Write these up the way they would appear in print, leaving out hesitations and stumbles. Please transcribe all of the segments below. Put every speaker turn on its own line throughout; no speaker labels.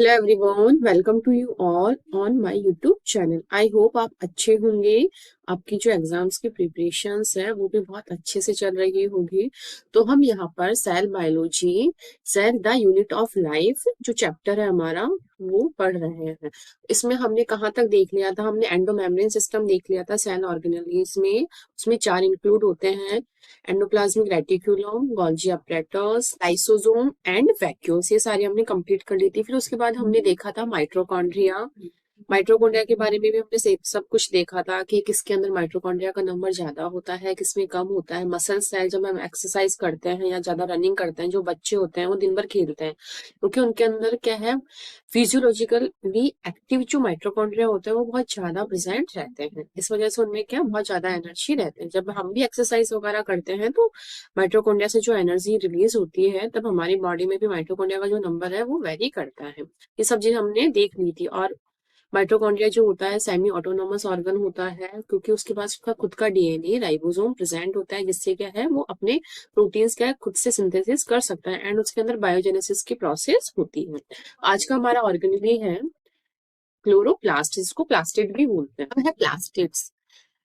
Hello everyone, welcome to you all on my YouTube channel. I hope आप अच्छे होंगे। आपकी जो एग्जाम्स की प्रिपरेशंस है वो भी बहुत अच्छे से चल रही होगी। तो हम यहाँ पर cell biology, cell the unit of life जो चैप्टर है हमारा वो पढ़ रहे हैं। इसमें हमने कहाँ तक देख लिया था? हमने एंडोमेम्ब्रेन सिस्टम देख लिया था सेल ऑर्गेनेल्स में। उसमें 4 इंक्लूड होते हैं: endoplasmic reticulum, Golgi apparatus, lysosome and vacuoles. ये सारी हमने कंप्लीट कर ली थी। फिर उसके बाद हमने देखा था माइटोकॉन्ड्रिया। माइटोकॉन्ड्रिया के बारे में भी हमने सब कुछ देखा था कि किसके अंदर माइटोकॉन्ड्रिया का नंबर ज्यादा होता है, किसमें कम होता है। मसल सेल जब हम एक्सरसाइज करते हैं या ज्यादा रनिंग करते हैं, जो बच्चे होते हैं वो दिन भर खेलते हैं, क्योंकि उनके अंदर क्या है, फिजियोलॉजिकली एक्टिव जो माइटोकॉन्ड्रिया होते हैं वो बहुत ज्यादा प्रेजेंट रहते हैं। इस वजह से उनमें क्या बहुत ज्यादा एनर्जी रहते हैं। जब हम भी एक्सरसाइज वगैरह करते हैं तो माइटोकॉन्ड्रिया से जो एनर्जी रिलीज होती है, तब हमारी बॉडी में भी माइटोकॉन्ड्रिया का जो नंबर है वो वेरी करता है। ये सब चीज हमने देख ली थी। और माइटोकॉन्ड्रिया जो होता है सेमी ऑटोनोमस ऑर्गन होता है, क्योंकि उसके पास उसका खुद का डीएनए राइबोसोम प्रेजेंट होता है, जिससे क्या है वो अपने प्रोटीन्स क्या है खुद से सिंथेसिस कर सकता है एंड उसके अंदर बायोजेनेसिस की प्रोसेस होती है। आज का हमारा ऑर्गेनेल है क्लोरोप्लास्ट, जिसको प्लास्टिड भी बोलते हैं। अब है plastids.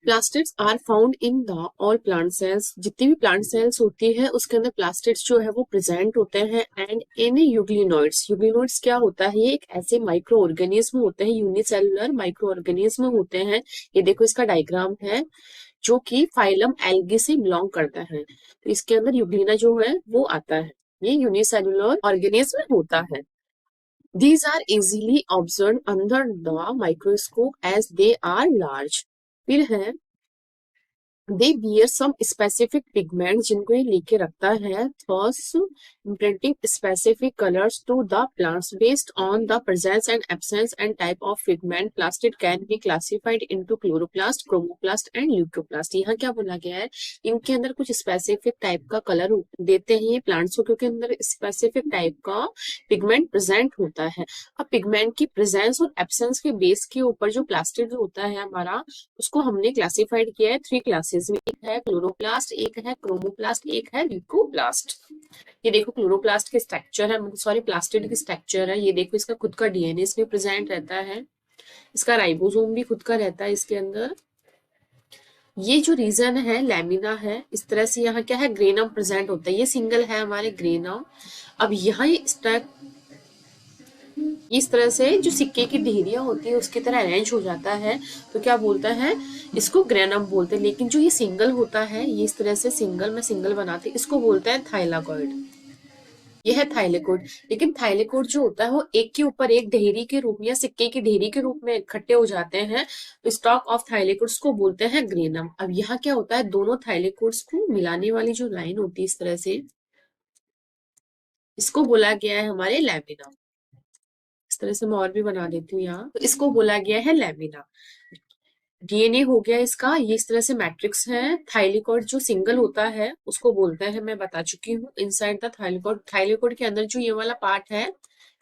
Plastids are found in the all plant cells. जितनी भी प्लांट सेल्स होती है उसके अंदर प्लास्टिड्स जो है वो प्रेजेंट होते हैं। एंड इन यूग्लिनोइड्स, यूग्लिनोइड्स क्या होता है? ये एक ऐसे माइक्रो ऑर्गेनिज्म होते हैं, यूनिसेलुलर माइक्रो ऑर्गेनिज्म होते हैं। ये देखो इसका डायग्राम है, जो कि फाइलम एल्गी से बिलोंग करता है। तो इसके अंदर यूग्लिना जो है वो आता है। ये यूनिसेलुलर ऑर्गेनिज्म होता है। These are easily observed under the microscope as they are large. फिर है they bear some specific pigment, जिनको ये लेके रखता है, those imprinting specific colors to the plants based on the presence and absence and type of pigment. Plastid can be classified into chloroplast, chromoplast and leucoplast. यहाँ क्या बोला गया है? इनके अंदर कुछ स्पेसिफिक टाइप का कलर देते हैं ये प्लांट्स को, क्योंकि अंदर स्पेसिफिक टाइप का पिगमेंट प्रेजेंट होता है। अब पिगमेंट की प्रेजेंस और एब्सेंस के बेस के ऊपर जो प्लास्टिड होता है हमारा, उसको हमने क्लासिफाइड किया है 3 क्लासेस में। एक है क्लोरोप्लास्ट, एक है क्रोमोप्लास्ट, एक है ल्यूकोप्लास्ट। ये देखो क्लोरोप्लास्ट के स्ट्रक्चर है, सॉरी प्लास्टिड की स्ट्रक्चर है। ये देखो इसका खुद का डीएनए इसमें प्रेजेंट रहता है, इसका राइबोसोम भी खुद का रहता है इसके अंदर। ये जो रीजन है लैमिना है, इस तरह से यहाँ क्या है ग्रेनम प्रेजेंट होता है। ये सिंगल है हमारे ग्रेनम। अब यहाँ ये इस तरह से जो सिक्के की ढेरियां होती है उसकी तरह अरेंज हो जाता है, तो क्या बोलता है, इसको ग्रेनम बोलते हैं। लेकिन जो ये सिंगल होता है, ये इस तरह से सिंगल में सिंगल बनाते हैं, इसको बोलते हैं थाइलाकॉइड। ये है थाइलेकोइड। लेकिन थाइलेकोइड जो होता है वो एक के ऊपर एक ढेरी के रूप में या सिक्के की ढेरी के रूप में इकट्ठे हो जाते हैं, तो स्टॉक ऑफ थाइलेकोइड्स को बोलते हैं ग्रेनम। अब यहाँ क्या होता है, दोनों थाइलेकोइड्स को मिलाने वाली जो लाइन होती है इस तरह से, इसको बोला गया है हमारे लैमिना। इस तरह से मैं और भी बना देती हूँ यहाँ, तो इसको बोला गया है लैमिना। डीएनए हो गया इसका, ये इस तरह से मैट्रिक्स है। थाइलेकोइड जो सिंगल होता है उसको बोलते हैं, मैं बता चुकी हूँ, इनसाइड द थाइलेकोइड। थाइलेकोइड के अंदर जो ये वाला पार्ट है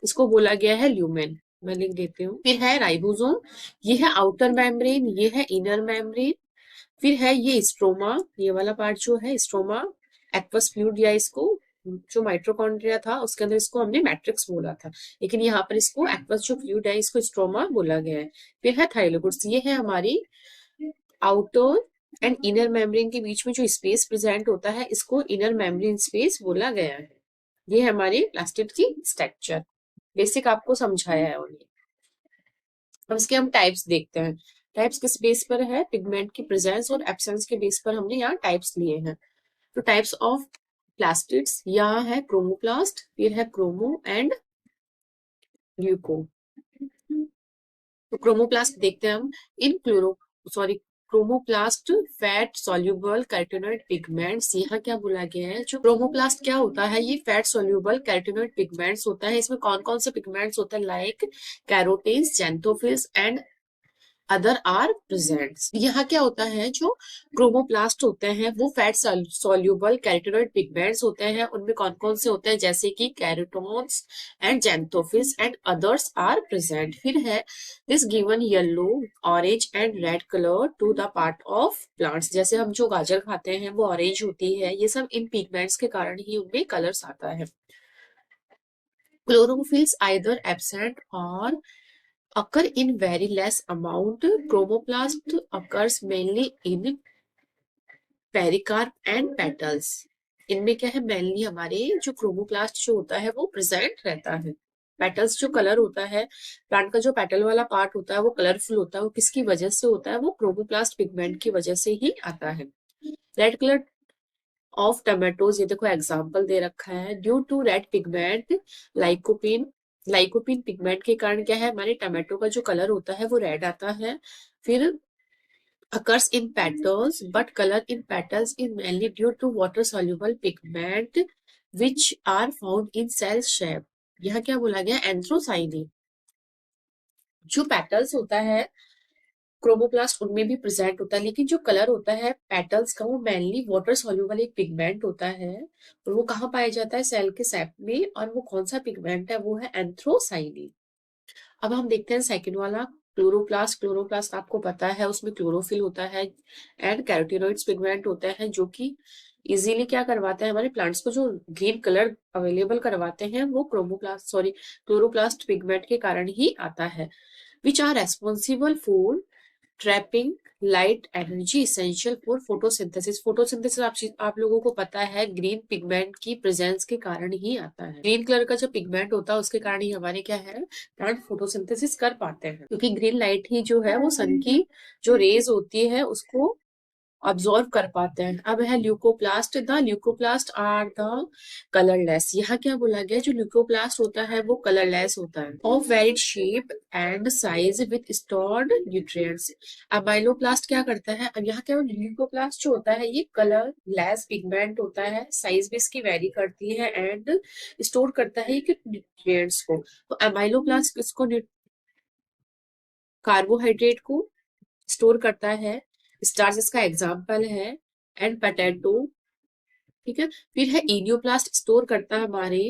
इसको बोला गया है ल्यूमेन। मैं लिख देती हूँ। फिर है राइबोसोम, ये है आउटर मेम्ब्रेन, ये है इनर मेम्ब्रेन। फिर है ये स्ट्रोमा, ये वाला पार्ट जो है स्ट्रोमा एक्वस फ्लूइड, या इसको जो माइटोकॉन्ड्रिया था उसके अंदर इसको हमने मैट्रिक्स बोला था, लेकिन यहाँ पर इसको एक्वस जो फ्लूइड है इसको स्ट्रोमा बोला गया है। फिर है थाइलेकोइड्स, ये है हमारी आउटर एंड इनर मेम्ब्रेन के बीच में जो स्पेस प्रेजेंट होता है इसको इनर मेम्ब्रेन स्पेस बोला गया है। ये है हमारी प्लास्टिड की स्ट्रक्चर, बेसिक आपको समझाया है उन्हें। अब इसके हम टाइप्स देखते हैं। टाइप्स किस बेस पर है? पिगमेंट की प्रेजेंस और एब्सेंस के बेस पर हमने यहाँ टाइप्स लिए हैं। तो टाइप्स ऑफ प्लास्टिड्स यहाँ है क्रोमोप्लास्ट, फिर है क्रोमो एंड ल्यूको। तो क्रोमोप्लास्ट देखते हैं हम। In chromoplast fat soluble carotenoid pigments. यहाँ क्या बोला गया है, जो क्रोमोप्लास्ट क्या होता है, ये फैट सॉल्युबल कैरोटीनॉइड पिगमेंट्स होता है। इसमें कौन कौन से पिगमेंट्स होते हैं? Like carotenes, xanthophylls and other are present. यहाँ क्या होता है, जो क्रोमोप्लास्ट होते हैं वो फैट सॉल्युबल कैरोटीनॉइड पिगमेंट्स होते हैं। उनमें कौन कौन से होते हैं? जैसे कि carotenes and xanthophylls and others are present. फिर है this given yellow, orange and red colour to the part of plants. जैसे हम जो गाजर खाते हैं वो ऑरेंज होती है, ये सब इन पिगमेंट्स के कारण ही उनमें कलर्स आता है। Chlorophylls either absent or occur in very less amount. Chromoplast occurs mainly in pericarp and petals. इनमें क्या है, मेनली हमारे जो क्रोमोप्लास्ट जो होता है वो प्रेजेंट रहता है। पेटल्स जो कलर होता है, प्लांट का जो पेटल वाला पार्ट होता है वो कलरफुल होता है, वो किसकी वजह से होता है, वो क्रोमोप्लास्ट पिगमेंट की वजह से ही आता है। रेड कलर ऑफ टमेटोज, ये देखो एग्जाम्पल दे रखा है। Due to red pigment lycopene, lycopene pigment के कारण क्या है, हमारे टमाटो का जो कलर होता है वो रेड आता है। फिर occurs in petals, but color in petals is mainly due to water soluble pigment which are found in cell shape। यह क्या बोला गया, एंथ्रोसाइनिन। जो पेटल्स होता है क्रोमोप्लास्ट उनमें भी प्रेजेंट होता है, लेकिन जो कलर होता है पेटल्स का वो मेनली वाटर सॉल्युबल एक पिगमेंट होता है, और वो कहाँ पाया जाता है, सेल के सेप में, और वो कौन सा पिगमेंट है, वो है एंथ्रोसाइनिन। अब हम देखते हैं सेकंड वाला, क्लोरोप्लास्ट। क्लोरोप्लास्ट आपको पता है उसमें क्लोरोफिल होता है एंड कैरोटीनॉइड्स पिगमेंट होते हैं, जो कि इजीली क्या करवाते हैं, हमारे प्लांट्स को जो ग्रीन कलर अवेलेबल करवाते हैं वो क्लोरोप्लास्ट पिगमेंट के कारण ही आता है। Which are responsible for trapping light energy essential for photosynthesis. Photosynthesis आप लोगों को पता है ग्रीन पिगमेंट की प्रेजेंस के कारण ही आता है। ग्रीन कलर का जो पिगमेंट होता है उसके कारण ही हमारे क्या है, प्लांट फोटोसिंथेसिस कर पाते हैं, क्योंकि ग्रीन लाइट ही जो है वो सन की जो रेज होती है उसको ऑब्जॉर्व कर पाते हैं। अब है leucoplast. The leucoplast are the colourless. यहाँ क्या बोला गया, जो ल्यूकोप्लास्ट होता है वो कलरलेस होता है, of varied shape and size with stored nutrients. अब माइलोप्लास्ट क्या करता है, अब यहाँ क्या, ल्यूकोप्लास्ट जो होता है ये कलरलेस पिगमेंट होता है, साइज भी इसकी वेरी करती है एंड स्टोर करता है न्यूट्रिएंट्स को। तो अमाइलोप्लास्ट किसको, कार्बोहाइड्रेट को स्टोर करता है, स्टार्च इसका एग्जाम्पल है, एंड पोटैटो। ठीक है, फिर है इलियोप्लास्ट, स्टोर करता है हमारे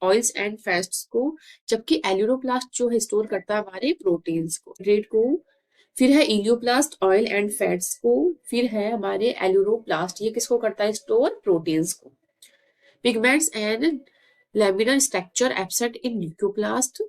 ऑयल्स एंड फैट्स को, जबकि एल्यूरोप्लास्ट जो है स्टोर करता है हमारे प्रोटीन्स को, रेट को। फिर है इलियोप्लास्ट ऑयल एंड फैट्स को, फिर है हमारे एल्यूरोप्लास्ट, ये किसको करता है, स्टोर प्रोटीन्स को। Pigments and laminar structure absent in leucoplast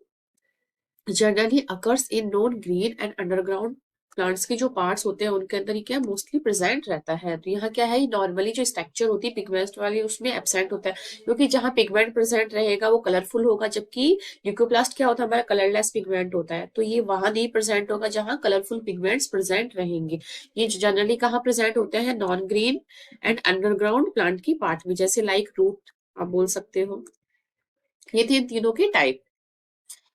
generally occurs in non green and underground plants के जो पार्ट्स होते हैं उनके अंदर ये क्या मोस्टली प्रेजेंट रहता है। तो यहाँ क्या है, नॉर्मली जो स्ट्रक्चर होती है पिगमेंट वाली उसमें एब्सेंट होता है, क्योंकि जहाँ पिगमेंट प्रेजेंट रहेगा वो कलरफुल होगा, जबकि ल्यूकोप्लास्ट क्या होता है, हमारा कलरलेस पिगमेंट होता है, तो ये वहां नहीं प्रेजेंट होगा जहाँ कलरफुल पिगमेंट्स प्रेजेंट रहेंगे। ये जनरली कहाँ प्रेजेंट होते हैं, non green and underground plant की पार्ट में, जैसे लाइक रूट आप बोल सकते हो। ये थे इन तीनों के टाइप।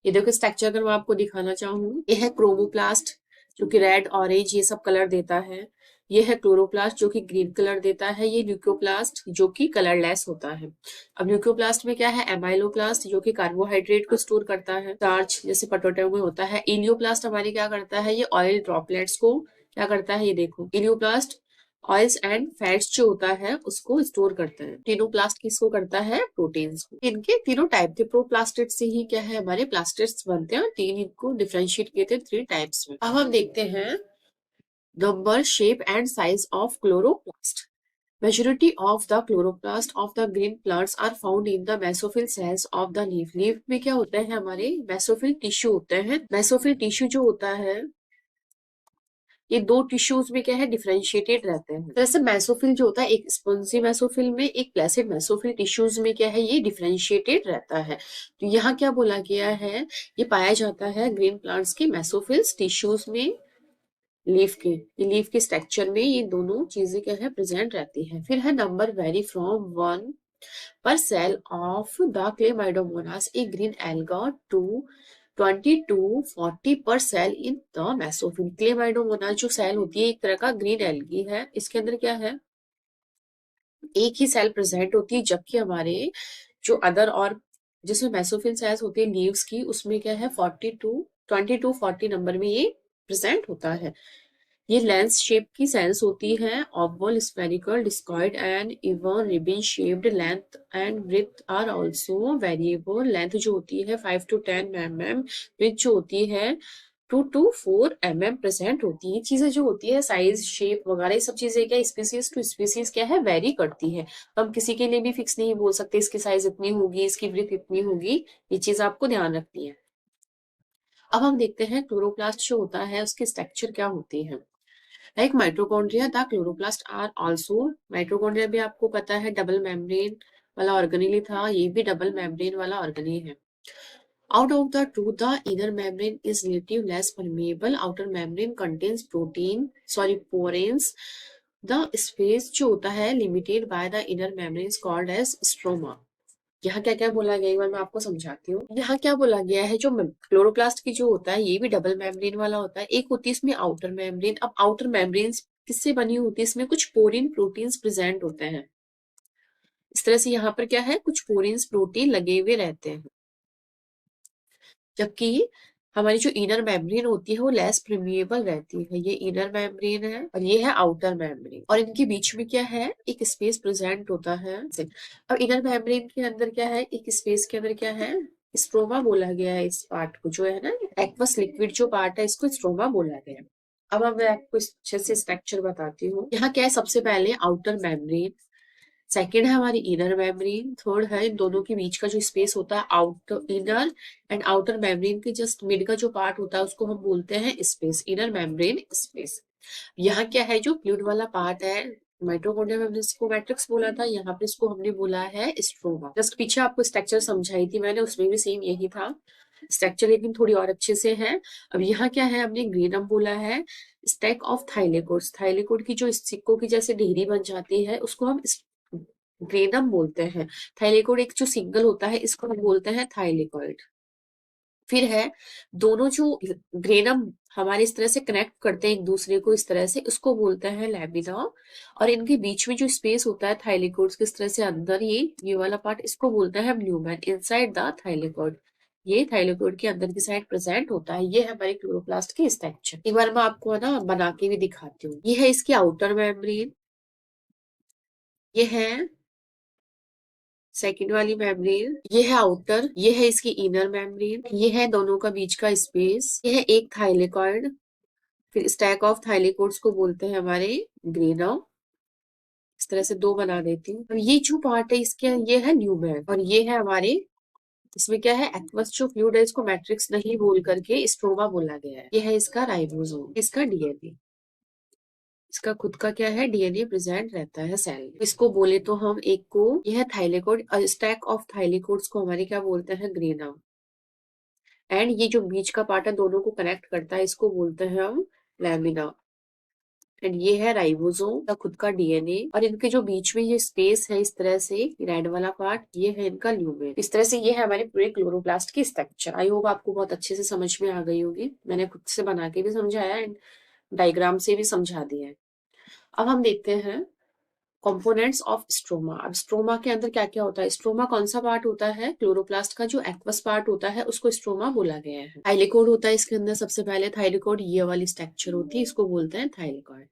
ये देखो स्ट्रक्चर अगर मैं आपको दिखाना चाहूँ, ये है क्रोमोप्लास्ट जो कि रेड ऑरेंज ये सब कलर देता है, ये है क्लोरोप्लास्ट जो कि ग्रीन कलर देता है, ये ल्यूकोप्लास्ट जो कि कलरलेस होता है। अब ल्यूकोप्लास्ट में क्या है, एमाइलोप्लास्ट जो कि कार्बोहाइड्रेट को स्टोर करता है, स्टार्च जैसे पोटैटो में होता है। इलियोप्लास्ट हमारे क्या करता है, ये ऑयल ड्रॉपलेट्स को क्या करता है, ये देखो इलियोप्लास्ट ऑयल्स एंड फैट्स जो होता है उसको स्टोर करता है। टिनोप्लास्ट किसको करता है, प्रोटीन्स को। इनके तीनों टाइप थे, प्रोप्लास्टिड से ही क्या है हमारे प्लास्टिड्स बनते हैं, और तीन इनको डिफरेंशिएट किए थे 3 टाइप्स में। अब हम देखते हैं number, shape and size of chloroplast. Majority of the chloroplast of the green plants are found in the mesophyll cells of the leaf। Leaf में क्या होते हैं हमारे मेसोफिल टिश्यू होते हैं। मेसोफिल टिश्यू जो होता है ये दो टिश्यूज में क्या है, डिफरेंशिएटेड रहते हैं। तो ऐसे मेसोफिल जो होता है, एक स्पॉन्जी मेसोफिल में, एक प्लेसिड मेसोफिल टिश्यूज में क्या है, ये डिफरेंशिएटेड रहता है। तो यहाँ क्या बोला गया है, ये पाया जाता है ग्रीन प्लांट्स के मेसोफिल्स टिश्यूज में, लीफ के स्ट्रक्चर में ये दोनों चीजें क्या है, प्रेजेंट रहती है। फिर है number, very from 1 per cell of the Chlamydomonas a green alga to 20 to 40 per cell in the mesophyll। Chlamydomonas जो सेल होती है एक तरह का ग्रीन एल्गी है, इसके अंदर क्या है, एक ही सेल प्रेजेंट होती है, जबकि हमारे जो अदर और जिसमें मेसोफिल सेल्स होती है लीव्स की, उसमें क्या है 20 टू 40 नंबर में ये प्रेजेंट होता है। ये लेंस शेप की सेल्स होती है, oval, spherical, discoid and even ribbon shaped. Length and breadth are also variable. Length जो होती है 5 to 10 mm, ब्रेथ जो होती है 2 to 4 mm प्रेजेंट होती है। ये चीजें जो होती है साइज शेप वगैरह ये सब चीजें क्या स्पीसीज टू स्पीसीज क्या है वेरी करती है। तो हम किसी के लिए भी फिक्स नहीं बोल सकते इसकी साइज इतनी होगी इसकी ब्रीथ इतनी होगी, ये चीज आपको ध्यान रखनी है। अब हम देखते हैं क्लोरोप्लास्ट जो होता है उसकी स्ट्रक्चर क्या होती है। Like mitochondria the chloroplast are also, mitochondria भी आपको पता है डबल मेम्ब्रेन वाला ऑर्गेनेल ही था, ये भी डबल मेम्ब्रेन वाला ऑर्गेनेल है। Out of the two, the inner membrane is relatively less permeable. Outer membrane contains porins. The space जो होता है limited by the inner membrane is called as stroma. यहाँ क्या क्या बोला गया एक बार मैं आपको समझाती हूँ। यहाँ क्या बोला गया है, जो क्लोरोप्लास्ट की जो होता है ये भी डबल मेम्ब्रेन वाला होता है। एक होती है इसमें आउटर मेम्ब्रेन। अब आउटर मेम्ब्रेन किससे बनी होती है, इसमें कुछ पोरिन प्रोटीन्स प्रेजेंट होते हैं। इस तरह से यहाँ पर क्या है, कुछ पोरिन्स प्रोटीन लगे हुए रहते हैं। जबकि हमारी जो इनर मेम्ब्रेन होती है वो लेस परमिएबल रहती है। ये इनर मेम्ब्रेन है और ये है आउटर मेम्ब्रेन, और इनके बीच में क्या है, एक स्पेस प्रेजेंट होता है। अब इनर मेम्ब्रेन के अंदर क्या है, एक स्पेस के अंदर क्या है, स्ट्रोमा बोला गया है। इस पार्ट को जो है ना एक्वस लिक्विड जो पार्ट है इसको स्ट्रोमा बोला गया है। अब मैं आपको अच्छे से स्ट्रक्चर बताती हूँ। यहाँ क्या है, सबसे पहले आउटर मेम्ब्रेन, सेकेंड है हमारी इनर मेम्ब्रेन, थर्ड है इन दोनों के बीच का जो स्पेस होता है outer inner and outer membrane के जस्ट मिड का जो पार्ट होता है उसको हम बोलते हैं स्पेस, इनर मेम्ब्रेन स्पेस। यहाँ क्या है, जो फ्लूइड वाला पार्ट है माइटोकॉन्ड्रिया में हमने इसको मैट्रिक्स बोला था, यहाँ पे इसको हमने बोला है स्ट्रोमा। जस्ट पीछे आपको स्ट्रक्चर समझाई थी मैंने, उसमें भी सेम यही था स्ट्रक्चर, लेकिन थोड़ी और अच्छे से है। अब यहाँ क्या है, हमने ग्रेनम बोला है स्टैक ऑफ थाइलेकोड्स, थाइलेकोड की जो सिक्कों की जैसे ढेरी बन जाती है उसको हम ग्रेनम बोलते हैं। थाइलेकोड एक जो सिंगल होता है इसको हम बोलते हैं थाइलेकोइड। फिर है दोनों जो ग्रेनम हमारे इस तरह से कनेक्ट करते हैं एक दूसरे को इस तरह से, उसको बोलते हैं लैमिना। और इनके बीच में जो स्पेस होता है थाइलेकोड्स के इस तरह से अंदर ये वाला पार्ट, इसको बोलते हैं हम ल्यूमेन इनसाइड द थाइलेकोड। ये थाइलेकोड के अंदर की साइड प्रेजेंट होता है। ये है हमारे क्लोरोप्लास्ट की स्ट्रक्चर। एक बार मैं आपको ना बना के भी दिखाती हूँ। ये है इसकी आउटर मेम्ब्रेन, ये है सेकेंड वाली मेम्ब्रेन, ये है आउटर, ये है इसकी इनर मेम्ब्रेन, ये है दोनों का बीच का स्पेस, ये है एक थाइलेकॉइड। फिर स्टैक ऑफ थाइलेकोड्स को बोलते हैं हमारे ग्रेनम। इस तरह से दो बना देती हूँ। ये जो पार्ट है इसके ये है न्यूमेन, और ये है हमारे इसमें क्या है एक्वस जो फ्लूइड है, इसको मैट्रिक्स नहीं बोल करके स्ट्रोमा बोला गया है। ये है इसका राइबोसोम, इसका डीएनए, इसका खुद का क्या है डीएनए प्रेजेंट रहता है सेल में। इसको बोले तो हम एक को, यह है थाइलेकोड, स्टैक ऑफ थाइलेकोड्स को हमारे क्या बोलते हैं ग्रेनम। एंड ये जो बीच का पार्ट है दोनों को कनेक्ट करता है इसको बोलते हैं हम लैमिना। एंड ये है राइबोसोम का खुद का डीएनए, और इनके जो बीच में ये स्पेस है इस तरह से रेड वाला पार्ट, ये है इनका ल्यूमेन। इस तरह से ये है हमारे पूरे क्लोरोप्लास्ट की स्ट्रक्चर। आई होप आपको बहुत अच्छे से समझ में आ गई होगी। मैंने खुद से बना के भी समझाया एंड डायग्राम से भी समझा दिया है। अब हम देखते हैं कंपोनेंट्स ऑफ स्ट्रोमा। अब स्ट्रोमा के अंदर क्या क्या होता है, स्ट्रोमा कौन सा पार्ट होता है, क्लोरोप्लास्ट का जो एक्वस पार्ट होता है उसको स्ट्रोमा बोला गया है। थाइलेकोड होता है इसके अंदर, सबसे पहले थाइलेकोड ये वाली स्ट्रक्चर होती है, इसको बोलते हैं thylakoid.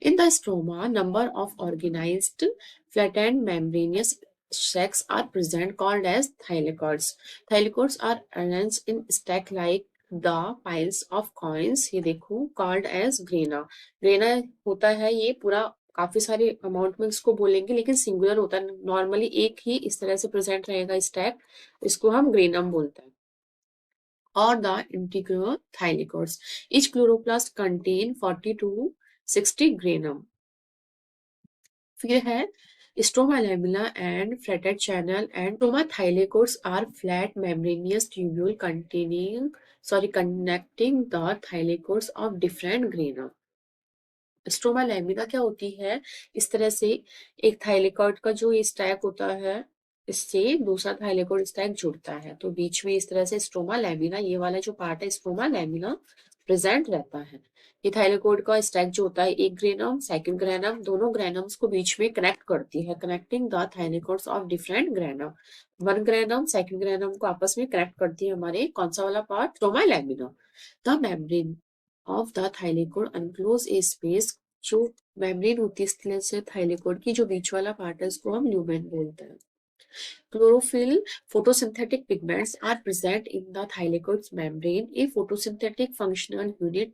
In the stroma number of organised flattened membranous sacs are present called as thylakoids. Thylakoids are arranged in stack like the piles of coins. ये देखो called as grana. grana होता है ये पूरा, काफी सारे अमाउंट में इसको बोलेंगे लेकिन सिंगुलर होता है, नॉर्मली एक ही इस तरह से प्रेजेंट रहेगा स्टैक, इसको हम ग्रेनम बोलते हैं। और the integral thylakoids, each chloroplast contain 40 to 60 granum. फिर है stroma lamina and flattened channel and stroma thylakoids are flat membranous tubule connecting the thylakoids of different grana. Stroma lamina क्या होती है, इस तरह से एक थाइलेकोइड का जो ये स्टैक होता है इससे दूसरा थाइलेकोइड स्टैक जुड़ता है, तो बीच में इस तरह से स्ट्रोमा लैमिना, ये वाला जो पार्ट है स्ट्रोमा लैमिना प्रेजेंट रहता है। ये थाइलेकोइड का स्टैक जो होता है एक ग्रेनम सेकंड ग्रेनम, दोनों ग्रेनम्स को बीच में कनेक्ट करती है, connecting the thylakoids of different granum. One granum second granum को आपस में कनेक्ट करती है हमारे कौन सा वाला part, stroma lamina. The membrane of the thylakoid unclose A space, जो मेम्ब्रेन होती है इस तरह से थाइलेकोइड की जो बीच वाला पार्ट है उसको हम ल्यूमेन बोलते हैं। Chlorophyll photosynthetic pigments are present in the thylakoid membrane, a photosynthetic functional unit,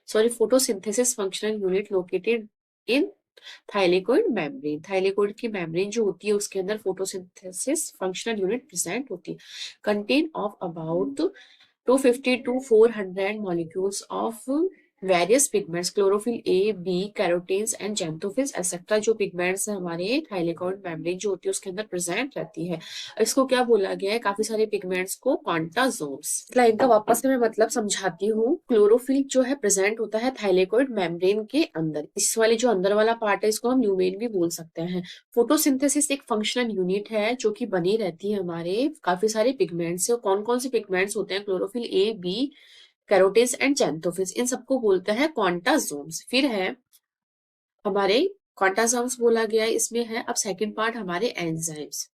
photosynthesis functional unit located in thylakoid membrane. Thylakoid की मेम्ब्रेन जो होती है उसके अंदर फोटोसिंथेसिस फंक्शनल यूनिट प्रेजेंट होती है। Contain of about 250 to 400 molecules of various pigments, chlorophyll A, B, carotenes and xanthophylls etcetera, जो pigments है हमारे थाइलेकोइड मेम्ब्रेन जो होती है उसके अंदर प्रेजेंट रहती है। इसको क्या बोला गया है, काफी सारे पिगमेंट्स को क्वांटासोम्स। इस लाइन का वापस से मैं मतलब समझाती हूँ। क्लोरोफिल जो है प्रेजेंट होता है थाइलेकोइड मेम्ब्रेन के अंदर, इस वाले जो अंदर वाला पार्ट है इसको हम ल्यूमेन भी बोल सकते हैं। फोटोसिंथेसिस एक फंक्शनल यूनिट है जो कि बनी रहती है हमारे काफी सारे पिगमेंट्स से। कौन कौन से पिगमेंट्स होते हैं, chlorophyll A, B, carotenes and xanthophylls, इन सबको बोलते हैं क्वांटासोम्स। फिर है हमारे क्वांटासोम्स बोला गया है, इसमें है अब सेकंड पार्ट हमारे एंजाइम्स।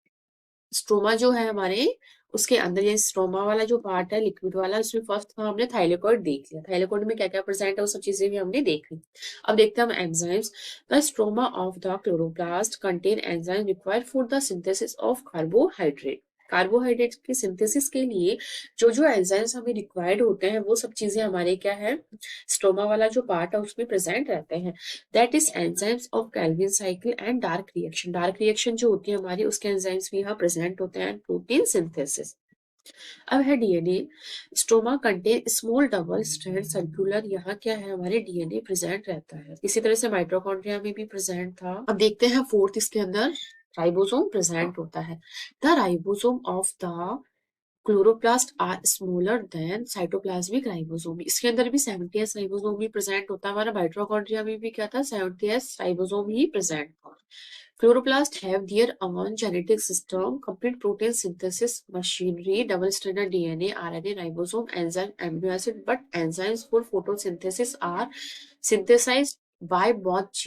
स्ट्रोमा जो है हमारे उसके अंदर, ये स्ट्रोमा वाला जो पार्ट है लिक्विड वाला, उसमें फर्स्ट था हमने थाइलेकोइड देख लिया, थाइलेकोइड में क्या क्या प्रेजेंट है वो सब चीजें भी हमने देख ली। अब देखते हैं हम enzymes. The stroma of the chloroplast contain enzyme required for the synthesis of carbohydrate. Carbohydrate के सिंथेसिस के लिए जो जो एंजाइम्स हमें रिक्वायर्ड होते हैं वो सब चीजें हमारे क्या है, स्टोमा वाला जो पार्ट है उसमें प्रेजेंट रहते हैं। That is enzymes of Calvin cycle and dark reaction. Dark reaction जो होती है हमारी उसके एंजाइम्स भी यहाँ प्रेजेंट होते हैं। Protein synthesis. अब है DNA. Stoma contain small double strand circular, यहाँ क्या है हमारे डीएनए प्रेजेंट रहता है। इसी तरह से माइटोकॉन्ड्रिया में भी प्रेजेंट था। अब देखते हैं फोर्थ, इसके अंदर राइबोसोम प्रेजेंट होता है। The ribosome of the chloroplast are smaller than cytoplasmic ribosome. इसके अंदर भी 70s राइबोसोम ही प्रेजेंट होता है। हमारा माइटोकॉन्ड्रिया में भी क्या था, 70s राइबोसोम ही प्रेजेंट था। Chloroplasts have their own genetic system, complete protein synthesis machinery, double-stranded DNA, RNA, ribosome, enzyme, amino acid, but enzymes for photosynthesis are synthesized by both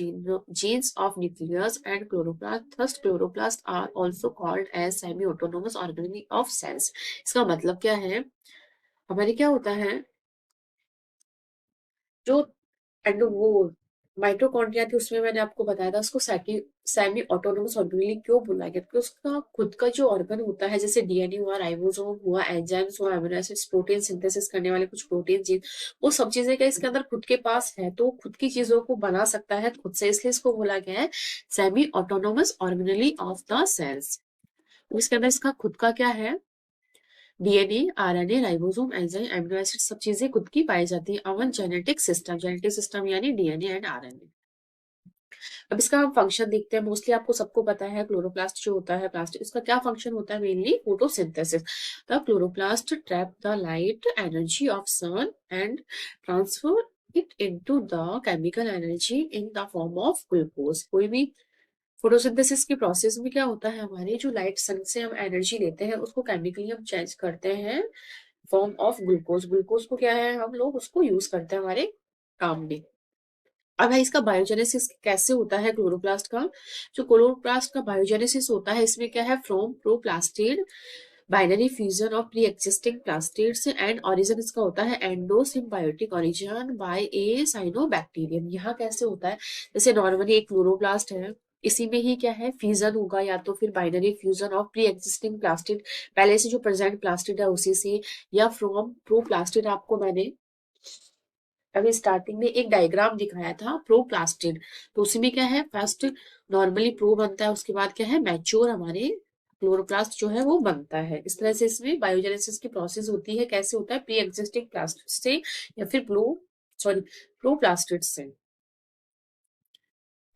genes of nucleus and chloroplast. Thus, chloroplasts are also called as semi-autonomous organelle of cells. इसका मतलब क्या है, हमारे क्या होता है जो and वो माइटोकॉन्ड्रिया थी उसमें मैंने आपको बताया था उसको सेमी ऑटोनोमस ऑर्गेनेली क्यों बोला गया, क्योंकि उसका खुद का जो ऑर्गन होता है, जैसे डीएनए हुआ, राइबोसोम हुआ, एंजाइम्स हुआ, अमीनो एसिड्स, प्रोटीन सिंथेसिस करने वाले कुछ प्रोटीन जीन, वो सब चीजें क्या इसके अंदर खुद के पास है, तो खुद की चीजों को बना सकता है खुद से, इसलिए इसको बोला गया है semi autonomous organelle of the cells. इसके अंदर इसका खुद का क्या है, DNA, RNA, ribosome, enzyme, amino acid, सब चीजें खुद की पाई जाती है। अवन जेनेटिक सिस्टम यानी डीएनए एंड आरएनए। अब इसका हम फंक्शन देखते हैं। मोस्टली आपको सबको पता है क्लोरोप्लास्ट जो होता है प्लास्टिक, इसका क्या फंक्शन होता है, mainly photosynthesis. The chloroplast trap the light energy of sun and transfer it into the chemical energy in the form of glucose. कोई भी फोटोसिंथेसिस के प्रोसेस में क्या होता है, हमारी जो लाइट सन से हम एनर्जी लेते हैं उसको केमिकली हम चेंज करते हैं फॉर्म ऑफ ग्लूकोज। ग्लूकोज को क्या है, हम लोग उसको यूज करते हैं हमारे काम में। अब है इसका बायोजेनेसिस कैसे होता है क्लोरोप्लास्ट का। जो क्लोरोप्लास्ट का बायोजेनेसिस होता है इसमें क्या है, from proplastid binary fusion of pre existing plastids and origin इसका होता है एंडो सिम्बायोटिक ओरिजिन बाय ए साइनोबैक्टीरियम। यहाँ कैसे होता है, जैसे नॉर्मली एक क्लोरोप्लास्ट है, इसी में ही क्या है फ्यूजन होगा, या तो फिर binary fusion of pre existing plastid, पहले से जो प्रेजेंट प्लास्टिड है उसी से, या फ्रॉम प्रोप्लास्टिड। आपको मैंने अभी स्टार्टिंग में एक डायग्राम दिखाया था प्रोप्लास्टिड, तो उसी में क्या है, फर्स्ट नॉर्मली प्रो बनता है, उसके बाद क्या है मैच्योर हमारे क्लोरोप्लास्ट जो है वो बनता है। इस तरह से इसमें बायोजेनेसिस की प्रोसेस होती है। कैसे होता है, प्री एक्जिस्टिंग प्लास्टिड से या फिर प्रोप्लास्टिड से।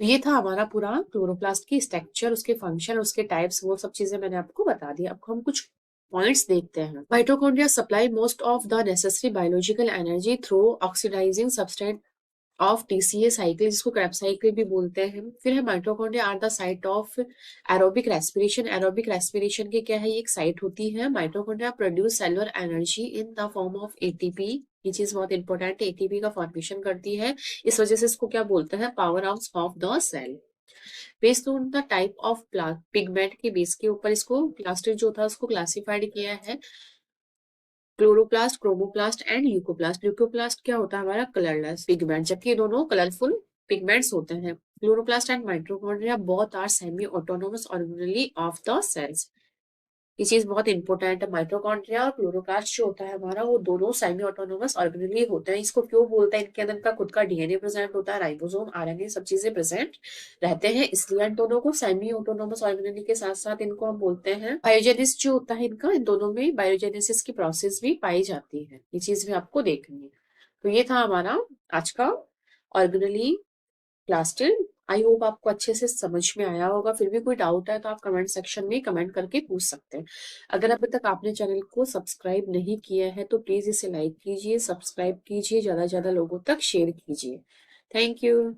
ये था हमारा पूरा क्लोरोप्लास्ट की स्ट्रक्चर, उसके फंक्शन, उसके टाइप्स, वो सब चीजें मैंने आपको बता दी। अब हम कुछ पॉइंट्स देखते हैं। Mitochondria supply most of the necessary biological energy through oxidising substrate of TCA cycle, जिसको क्रेब्स साइकिल भी बोलते हैं। फिर है mitochondria are the site of aerobic respiration. Aerobic respiration की क्या है, ये एक साइट होती है। Mitochondria produce cellular energy in the form of ATP, ये चीज बहुत इंपॉर्टेंट है, एटीपी का फॉर्मेशन करती है, इस वजह से इसको क्या बोलते हैं, power house of the cell. Based on the type of pigment के बेस के ऊपर इसको प्लास्टिड जो था उसको क्लासिफाइड किया है, chloroplast, chromoplast and leucoplast. Leucoplast क्या होता है, हमारा कलरलेस पिगमेंट, जबकि ये दोनों कलरफुल पिगमेंट्स होते हैं। Chloroplast and mitochondria both are semi autonomous organelle of the cells. ये चीज बहुत इंपॉर्टेंट है। माइटोकॉन्ड्रिया और क्लोरोप्लास्ट जो होता है हमारा, वो दोनों सेमी ऑटोनोमस ऑर्गेनेली होते हैं। इसको क्यों बोलते हैं? इनके अंदर का खुद का डीएनए प्रेजेंट होता है, राइबोसोम, आरएनए, सब चीजें प्रेजेंट रहते हैं, इसलिए इन दोनों को सेमी ऑटोनोमस ऑर्गेनेली के साथ साथ इनको हम बोलते हैं। बायोजेनिस जो होता है इनका, इन दोनों में बायोजेनेसिस की प्रोसेस भी पाई जाती है। ये चीज भी आपको देखनी है। तो ये था हमारा आज का ऑर्गेनेली प्लास्टिड। आई होप आपको अच्छे से समझ में आया होगा। फिर भी कोई डाउट है तो आप कमेंट सेक्शन में कमेंट करके पूछ सकते हैं। अगर अभी तक आपने चैनल को सब्सक्राइब नहीं किया है तो प्लीज इसे लाइक कीजिए, सब्सक्राइब कीजिए, ज्यादा से ज्यादा लोगों तक शेयर कीजिए। Thank you.